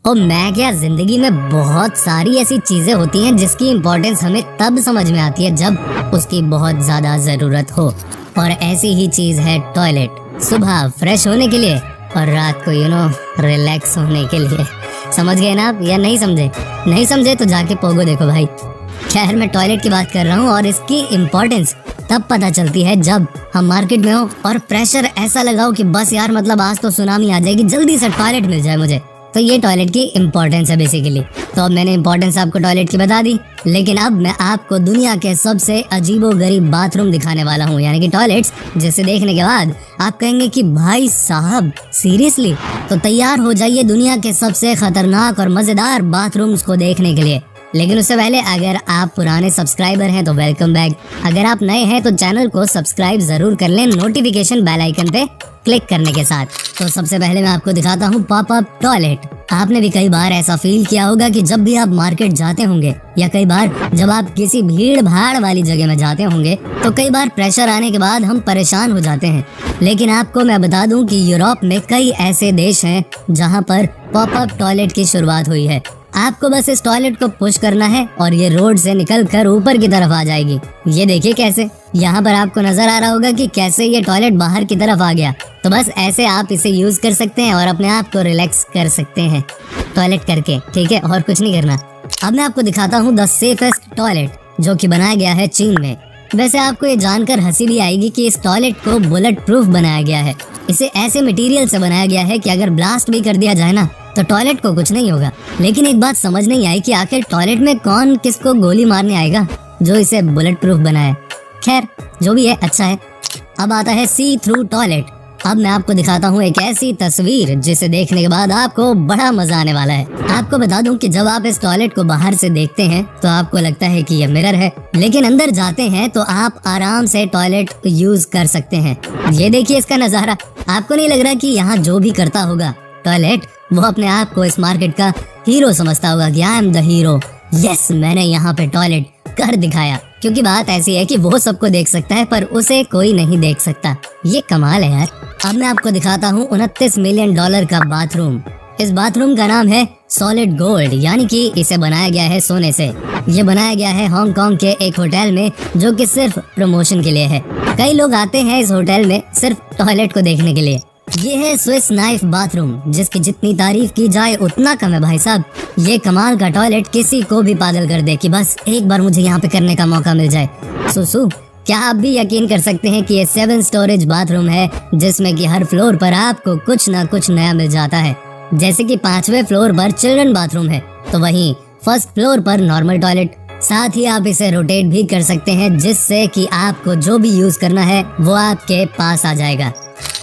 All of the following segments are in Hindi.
और मैं क्या, जिंदगी में बहुत सारी ऐसी चीजें होती हैं जिसकी इम्पोर्टेंस हमें तब समझ में आती है जब उसकी बहुत ज्यादा जरूरत हो। और ऐसी ही चीज है टॉयलेट। सुबह फ्रेश होने के लिए और रात को रिलैक्स होने के लिए। समझ गए ना आप या नहीं समझे? नहीं समझे तो जाके पोगो देखो भाई। खैर, मैं टॉयलेट की बात कर रहा हूँ और इसकी इम्पोर्टेंस तब पता चलती है जब हम मार्केट में हो और प्रेशर ऐसा लगाओ कि बस यार, मतलब आज तो सुनामी आ जाएगी, जल्दी से टॉयलेट मिल जाए मुझे। तो ये टॉयलेट की इम्पोर्टेंस है बेसिकली। तो अब मैंने इम्पोर्टेंस आपको टॉयलेट की बता दी, लेकिन अब मैं आपको दुनिया के सबसे अजीबोगरीब बाथरूम दिखाने वाला हूँ, यानी कि टॉयलेट्स, जिसे देखने के बाद आप कहेंगे कि भाई साहब सीरियसली। तो तैयार हो जाइए दुनिया के सबसे खतरनाक और मजेदार बाथरूम्स को देखने के लिए। लेकिन उससे पहले अगर आप पुराने सब्सक्राइबर हैं तो वेलकम बैक। अगर आप नए हैं तो चैनल को सब्सक्राइब जरूर कर लें, नोटिफिकेशन बेल आइकन पे क्लिक करने के साथ। तो सबसे पहले मैं आपको दिखाता हूँ पॉपअप टॉयलेट। आपने भी कई बार ऐसा फील किया होगा कि जब भी आप मार्केट जाते होंगे या कई बार जब आप किसी भीड़ भाड़ वाली जगह में जाते होंगे तो कई बार प्रेशर आने के बाद हम परेशान हो जाते हैं। लेकिन आपको मैं बता दूं कि यूरोप में कई ऐसे देश हैं जहां पर पॉपअप टॉयलेट की शुरुआत हुई है। आपको बस इस टॉयलेट को पुश करना है और ये रोड से निकल कर ऊपर की तरफ आ जाएगी। ये देखिए कैसे, यहाँ पर आपको नजर आ रहा होगा कि कैसे ये टॉयलेट बाहर की तरफ आ गया। तो बस ऐसे आप इसे यूज कर सकते हैं और अपने आप को रिलैक्स कर सकते हैं टॉयलेट करके, ठीक है, और कुछ नहीं करना। अब मैं आपको दिखाता हूँ द सेफेस्ट टॉयलेट, जो कि बनाया गया है चीन में। वैसे आपको ये जानकर हंसी भी आएगी कि इस टॉयलेट को बुलेट प्रूफ बनाया गया है। इसे ऐसे मटेरियल से बनाया गया है कि अगर ब्लास्ट भी कर दिया जाए ना तो टॉयलेट को कुछ नहीं होगा। लेकिन एक बात समझ नहीं आई कि आखिर टॉयलेट में कौन किसको गोली मारने आएगा जो इसे बुलेट प्रूफ बनाया। खैर, जो भी है अच्छा है। अब आता है सी थ्रू टॉयलेट। अब मैं आपको दिखाता हूँ एक ऐसी तस्वीर जिसे देखने के बाद आपको बड़ा मजा आने वाला है। आपको बता दूं कि जब आप इस टॉयलेट को बाहर से देखते हैं तो आपको लगता है कि ये मिरर है, लेकिन अंदर जाते हैं तो आप आराम से टॉयलेट यूज कर सकते हैं। ये देखिए इसका नजारा। आपको नहीं लग रहा कि यहाँ जो भी करता होगा टॉयलेट, वो अपने आप को इस मार्केट का हीरो समझता होगा कि I am the hero. Yes, मैंने यहाँ पे टॉयलेट कर दिखाया। क्योंकि बात ऐसी है कि वो सबको देख सकता है पर उसे कोई नहीं देख सकता। ये कमाल है यार। अब मैं आपको दिखाता हूँ $29 मिलियन का बाथरूम। इस बाथरूम का नाम है सॉलिड गोल्ड, यानी कि इसे बनाया गया है सोने से। ये बनाया गया है हांगकांग के एक होटल में, जो कि सिर्फ प्रमोशन के लिए है। कई लोग आते हैं इस होटल में सिर्फ टॉयलेट को देखने के लिए। ये है स्विस नाइफ बाथरूम, जिसकी जितनी तारीफ की जाए उतना कम है भाई साहब। ये कमाल का टॉयलेट किसी को भी पागल कर दे कि बस एक बार मुझे यहाँ पे करने का मौका मिल जाए। सुसु, क्या आप भी यकीन कर सकते हैं कि ये 7 स्टोरेज बाथरूम है, जिसमें कि हर फ्लोर पर आपको कुछ ना कुछ नया मिल जाता है। जैसे कि 5वें फ्लोर पर चिल्ड्रन बाथरूम है, तो वहीं फर्स्ट फ्लोर पर नॉर्मल टॉयलेट। साथ ही आप इसे रोटेट भी कर सकते हैं, जिससे कि आपको जो भी यूज करना है वो आपके पास आ जाएगा।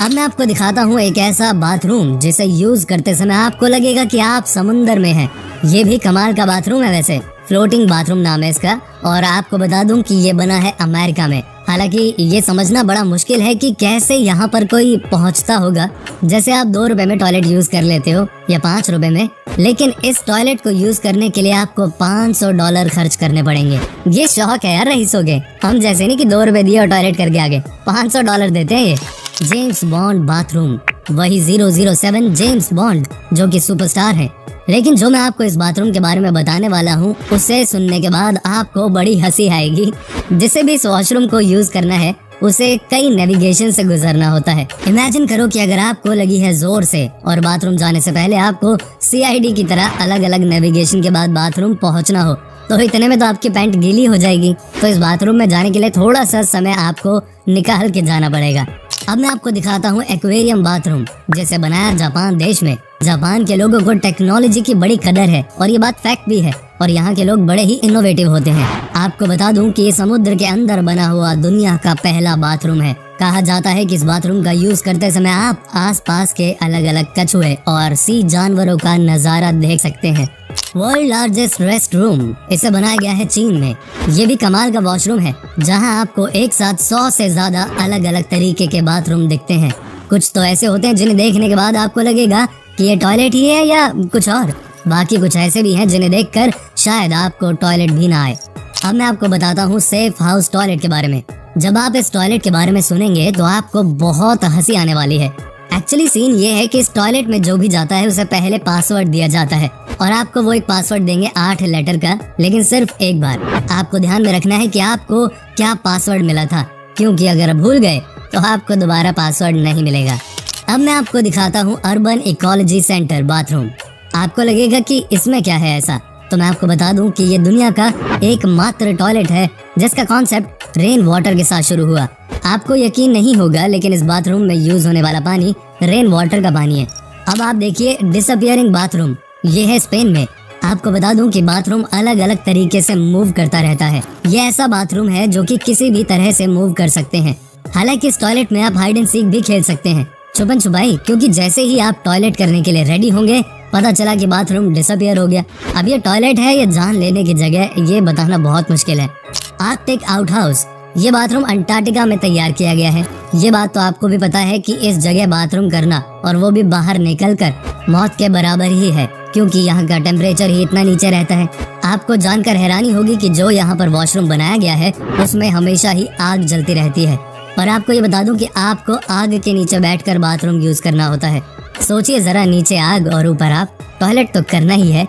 अब मैं आपको दिखाता हूँ एक ऐसा बाथरूम जिसे यूज करते समय आपको लगेगा कि आप समुंदर में हैं। ये भी कमाल का बाथरूम है वैसे, फ्लोटिंग बाथरूम नाम है इसका। और आपको बता दूं कि ये बना है अमेरिका में। हालांकि ये समझना बड़ा मुश्किल है कि कैसे यहाँ पर कोई पहुँचता होगा। जैसे आप 2 रुपए में टॉयलेट यूज कर लेते हो या 5 रुपए में, लेकिन इस टॉयलेट को यूज करने के लिए आपको $500 खर्च करने पड़ेंगे। ये शौक है यार रईसों के। हम जैसे नहीं कि 2 रुपए दिए और टॉयलेट करके आगे, $500 देते हैं ये। जेम्स बॉन्ड बाथरूम, वही 007 जेम्स बॉन्ड, जो कि सुपरस्टार है। लेकिन जो मैं आपको इस बाथरूम के बारे में बताने वाला हूँ, उसे सुनने के बाद आपको बड़ी हंसी आएगी। जिसे भी इस वॉशरूम को यूज करना है उसे कई नेविगेशन से गुजरना होता है। इमेजिन करो कि अगर आपको लगी है जोर से और बाथरूम जाने से पहले आपको CID की तरह अलग अलग नेविगेशन के बाद बाथरूम पहुँचना हो, तो इतने में तो आपकी पैंट गीली हो जाएगी। तो इस बाथरूम में जाने के लिए थोड़ा सा समय आपको निकाल के जाना पड़ेगा। अब मैं आपको दिखाता हूँ एक्वेरियम बाथरूम, जिसे बनाया जापान देश में। जापान के लोगों को टेक्नोलॉजी की बड़ी कदर है और ये बात फैक्ट भी है, और यहाँ के लोग बड़े ही इनोवेटिव होते हैं। आपको बता दूं कि ये समुद्र के अंदर बना हुआ दुनिया का पहला बाथरूम है। कहा जाता है कि इस बाथरूम का यूज करते समय आप आसपास के अलग अलग कछुए और सी जानवरों का नजारा देख सकते हैं। वर्ल्ड लार्जेस्ट रेस्ट रूम, इसे बनाया गया है चीन में। ये भी कमाल का वॉशरूम है, जहां आपको एक साथ 100 से ज्यादा अलग अलग तरीके के बाथरूम दिखते हैं। कुछ तो ऐसे होते हैं जिन्हें देखने के बाद आपको लगेगा कि ये टॉयलेट ही है या कुछ और। बाकी कुछ ऐसे भी हैं जिन्हें देखकर शायद आपको टॉयलेट भी ना आए। अब मैं आपको बताता हूँ सेफ हाउस टॉयलेट के बारे में। जब आप इस टॉयलेट के बारे में सुनेंगे तो आपको बहुत हंसी आने वाली है। एक्चुअली सीन ये है कि इस टॉयलेट में जो भी जाता है उसे पहले पासवर्ड दिया जाता है और आपको वो एक पासवर्ड देंगे 8 लेटर का, लेकिन सिर्फ एक बार। आपको ध्यान में रखना है कि आपको क्या पासवर्ड मिला था, क्योंकि अगर भूल गए तो आपको दोबारा पासवर्ड नहीं मिलेगा। अब मैं आपको दिखाता हूँ अर्बन इकोलॉजी सेंटर बाथरूम। आपको लगेगा कि इसमें क्या है ऐसा, तो मैं आपको बता दूं कि ये दुनिया का एकमात्र टॉयलेट है जिसका कॉन्सेप्ट रेन वाटर के साथ शुरू हुआ। आपको यकीन नहीं होगा, लेकिन इस बाथरूम में यूज होने वाला पानी रेन वाटर का पानी है। अब आप देखिए डिसअपियरिंग बाथरूम, ये है स्पेन में। आपको बता दूं कि बाथरूम अलग अलग तरीके से मूव करता रहता है। ये ऐसा बाथरूम है जो कि किसी भी तरह से मूव कर सकते हैं। हालांकि इस टॉयलेट में आप हाइड एंड सीक भी खेल सकते हैं, छुपन छुपाई, क्योंकि जैसे ही आप टॉयलेट करने के लिए रेडी होंगे पता चला कि बाथरूम डिसअपियर हो गया। अब ये टॉयलेट है या जान लेने की जगह, ये बताना बहुत मुश्किल है। आर्कटिक आउट हाउस, ये बाथरूम अंटार्कटिका में तैयार किया गया है। ये बात तो आपको भी पता है कि इस जगह बाथरूम करना, और वो भी बाहर निकलकर, मौत के बराबर ही है, क्योंकि यहाँ का टेम्परेचर ही इतना नीचे रहता है। आपको जानकर हैरानी होगी कि जो यहाँ पर वॉशरूम बनाया गया है उसमें हमेशा ही आग जलती रहती है। और आपको ये बता दूं कि आपको आग के नीचे बैठकर बाथरूम यूज करना होता है। सोचिए जरा, नीचे आग और ऊपर आप, टॉयलेट तो करना ही है।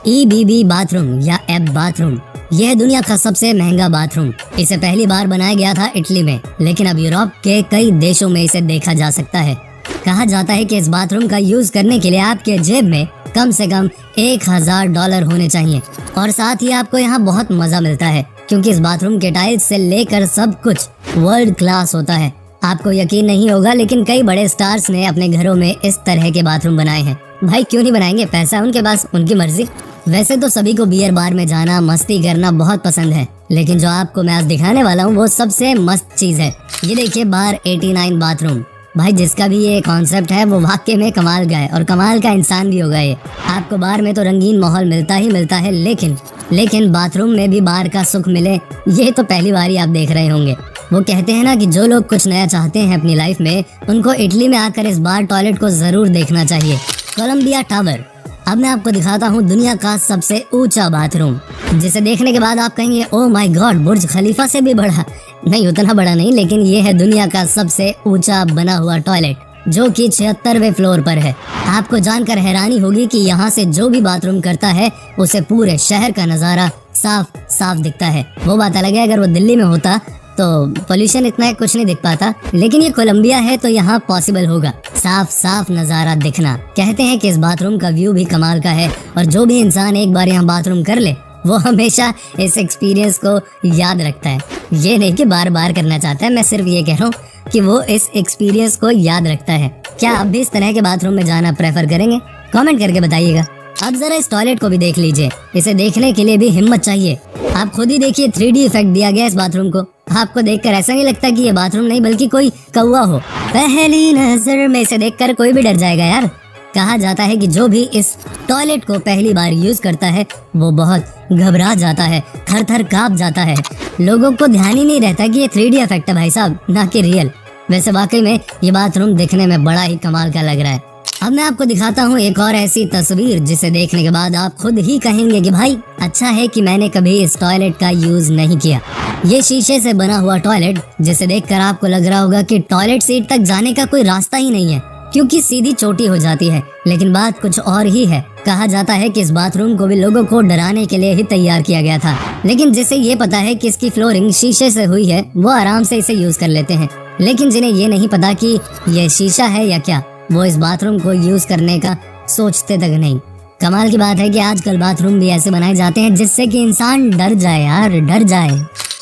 EBB बाथरूम या एब बाथरूम, यह है दुनिया का सबसे महंगा बाथरूम। इसे पहली बार बनाया गया था इटली में, लेकिन अब यूरोप के कई देशों में इसे देखा जा सकता है। कहा जाता है कि इस बाथरूम का यूज करने के लिए आपके जेब में कम से कम $1000 होने चाहिए। और साथ ही आपको यहाँ बहुत मजा मिलता है, क्योंकि इस बाथरूम के टाइल्स से लेकर सब कुछ वर्ल्ड क्लास होता है। आपको यकीन नहीं होगा, लेकिन कई बड़े स्टार्स ने अपने घरों में इस तरह के बाथरूम बनाए हैं। भाई क्यों नहीं बनाएंगे, पैसा है उनके पास, उनकी मर्जी। वैसे तो सभी को बियर बार में जाना, मस्ती करना बहुत पसंद है, लेकिन जो आपको मैं आज दिखाने वाला हूँ वो सबसे मस्त चीज है। ये देखिए बार 89 बाथरूम। भाई जिसका भी ये कॉन्सेप्ट है वो वाकई में कमाल का है, और कमाल का इंसान भी होगा ये। आपको बार में तो रंगीन माहौल मिलता ही मिलता है, लेकिन बाथरूम में भी बार का सुख मिले, ये तो पहली बार ही आप देख रहे होंगे। वो कहते हैं ना कि जो लोग कुछ नया चाहते हैं अपनी लाइफ में, उनको इटली में आकर इस बार टॉयलेट को जरूर देखना चाहिए। Columbia tower. अब मैं आपको दिखाता हूँ दुनिया का सबसे ऊंचा बाथरूम, जिसे देखने के बाद आप कहेंगे ओ माय गॉड, बुर्ज खलीफा से भी बड़ा। नहीं, उतना बड़ा नहीं, लेकिन ये है दुनिया का सबसे ऊंचा बना हुआ टॉयलेट, जो कि 76वें फ्लोर पर है। आपको जानकर हैरानी होगी कि यहाँ से जो भी बाथरूम करता है उसे पूरे शहर का नजारा साफ साफ दिखता है। वो बात अलग है, अगर वो दिल्ली में होता तो पोल्यूशन इतना है, कुछ नहीं दिख पाता, लेकिन ये कोलंबिया है तो यहाँ पॉसिबल होगा साफ साफ नजारा दिखना। कहते हैं कि इस बाथरूम का व्यू भी कमाल का है, और जो भी इंसान एक बार यहाँ बाथरूम कर ले वो हमेशा इस एक्सपीरियंस को याद रखता है। ये नहीं कि बार बार करना चाहता है, मैं सिर्फ ये कह रहा हूँ कि वो इस एक्सपीरियंस को याद रखता है। क्या आप भी इस तरह के बाथरूम में जाना प्रेफर करेंगे? कमेंट करके बताइएगा। अब जरा इस टॉयलेट को भी देख लीजिए, इसे देखने के लिए भी हिम्मत चाहिए। आप खुद ही देखिए, 3D इफेक्ट दिया गया इस बाथरूम को। आपको देखकर ऐसा नहीं लगता कि ये बाथरूम नहीं बल्कि कोई कौवा हो। पहली नजर में इसे देखकर कोई भी डर जाएगा यार। कहा जाता है कि जो भी इस टॉयलेट को पहली बार यूज करता है वो बहुत घबरा जाता है, थर थर कांप जाता है। लोगों को ध्यान ही नहीं रहता कि ये 3D इफेक्ट है भाई साहब, ना कि रियल। वैसे वाकई में ये बाथरूम दिखने में बड़ा ही कमाल का लग रहा है। अब मैं आपको दिखाता हूँ एक और ऐसी तस्वीर जिसे देखने के बाद आप खुद ही कहेंगे कि भाई अच्छा है कि मैंने कभी इस टॉयलेट का यूज नहीं किया। ये शीशे से बना हुआ टॉयलेट, जिसे देखकर आपको लग रहा होगा कि टॉयलेट सीट तक जाने का कोई रास्ता ही नहीं है, क्योंकि सीधी चोटी हो जाती है। लेकिन बात कुछ और ही है। कहा जाता है कि इस बाथरूम को भी लोगों को डराने के लिए ही तैयार किया गया था, लेकिन जिसे ये पता है कि इसकी फ्लोरिंग शीशे से हुई है वो आराम से इसे यूज कर लेते हैं। लेकिन जिन्हें ये नहीं पता कि ये शीशा है या क्या, वो इस बाथरूम को यूज करने का सोचते तक नहीं। कमाल की बात है कि आजकल बाथरूम भी ऐसे बनाए जाते हैं जिससे कि इंसान डर जाए यार, डर जाए।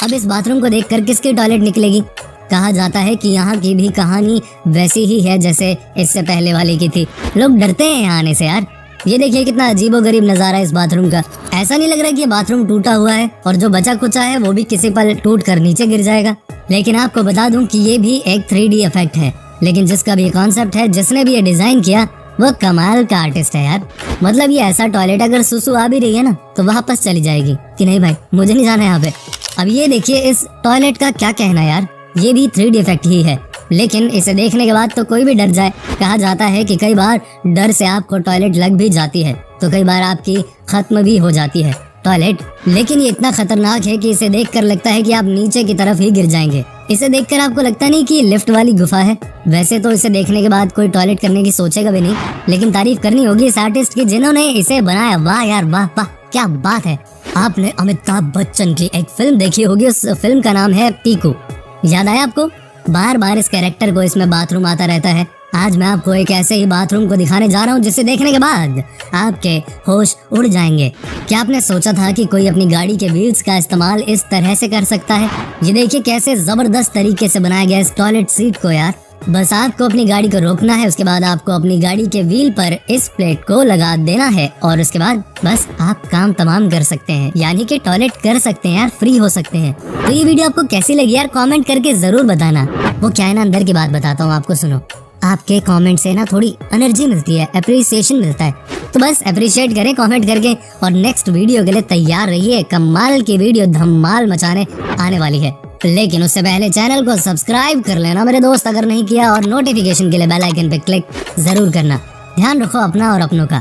अब इस बाथरूम को देखकर किसकी टॉयलेट निकलेगी? कहा जाता है कि यहाँ की भी कहानी वैसी ही है जैसे इससे पहले वाली की थी। लोग डरते हैं यहाँ आने से यार। ये देखिए कितना अजीबोगरीब नजारा है इस बाथरूम का। ऐसा नहीं लग रहा कि ये बाथरूम टूटा हुआ है और जो बचा कुचा है वो भी किसी पल टूट कर नीचे गिर जाएगा। लेकिन आपको बता दूं कि ये भी एक 3D इफेक्ट है, लेकिन जिसका भी कॉन्सेप्ट है, जिसने भी ये डिजाइन किया, वो कमाल का आर्टिस्ट है यार। मतलब ये ऐसा टॉयलेट अगर सुसु आ भी रही है ना तो वापस चली जाएगी कि नहीं भाई मुझे नहीं जाना यहाँ पे। अब ये देखिए इस टॉयलेट का क्या कहना यार, ये भी 3D इफेक्ट ही है, लेकिन इसे देखने के बाद तो कोई भी डर जाए। कहा जाता है कि कई बार डर से आपको टॉयलेट लग भी जाती है तो कई बार आपकी खत्म भी हो जाती है। टॉयलेट, लेकिन ये इतना खतरनाक है कि इसे देखकर लगता है कि आप नीचे की तरफ ही गिर जाएंगे। इसे देखकर आपको लगता नहीं कि ये लिफ्ट वाली गुफा है। वैसे तो इसे देखने के बाद कोई टॉयलेट करने की सोचेगा भी नहीं, लेकिन तारीफ करनी होगी इस आर्टिस्ट की जिन्होंने इसे बनाया। वाह यार वाह वाह, क्या बात है। आपने अमिताभ बच्चन की एक फिल्म देखी होगी, उस फिल्म का नाम है पीकू। याद आया आपको? बार बार इस कैरेक्टर को इसमें बाथरूम आता रहता है। आज मैं आपको एक ऐसे ही बाथरूम को दिखाने जा रहा हूँ जिसे देखने के बाद आपके होश उड़ जाएंगे। क्या आपने सोचा था कि कोई अपनी गाड़ी के व्हील्स का इस्तेमाल इस तरह से कर सकता है? ये देखिए कैसे जबरदस्त तरीके से बनाया गया इस टॉयलेट सीट को यार। बस आपको अपनी गाड़ी को रोकना है, उसके बाद आपको अपनी गाड़ी के व्हील पर इस प्लेट को लगा देना है और उसके बाद बस आप काम तमाम कर सकते हैं, यानी कि टॉयलेट कर सकते हैं यार, फ्री हो सकते हैं। तो ये वीडियो आपको कैसी लगी यार, कमेंट करके जरूर बताना। वो क्या है ना, अंदर की बात बताता हूँ आपको, सुनो। आपके कमेंट से ना थोड़ी एनर्जी मिलती है, अप्रिसिएशन मिलता है, तो बस अप्रिशिएट करें कमेंट करके। और नेक्स्ट वीडियो के लिए तैयार रहिए, कमाल की वीडियो धमाल मचाने आने वाली है। लेकिन उससे पहले चैनल को सब्सक्राइब कर लेना मेरे दोस्त अगर नहीं किया, और नोटिफिकेशन के लिए बेल आइकन पे क्लिक जरूर करना। ध्यान रखो अपना और अपनों का।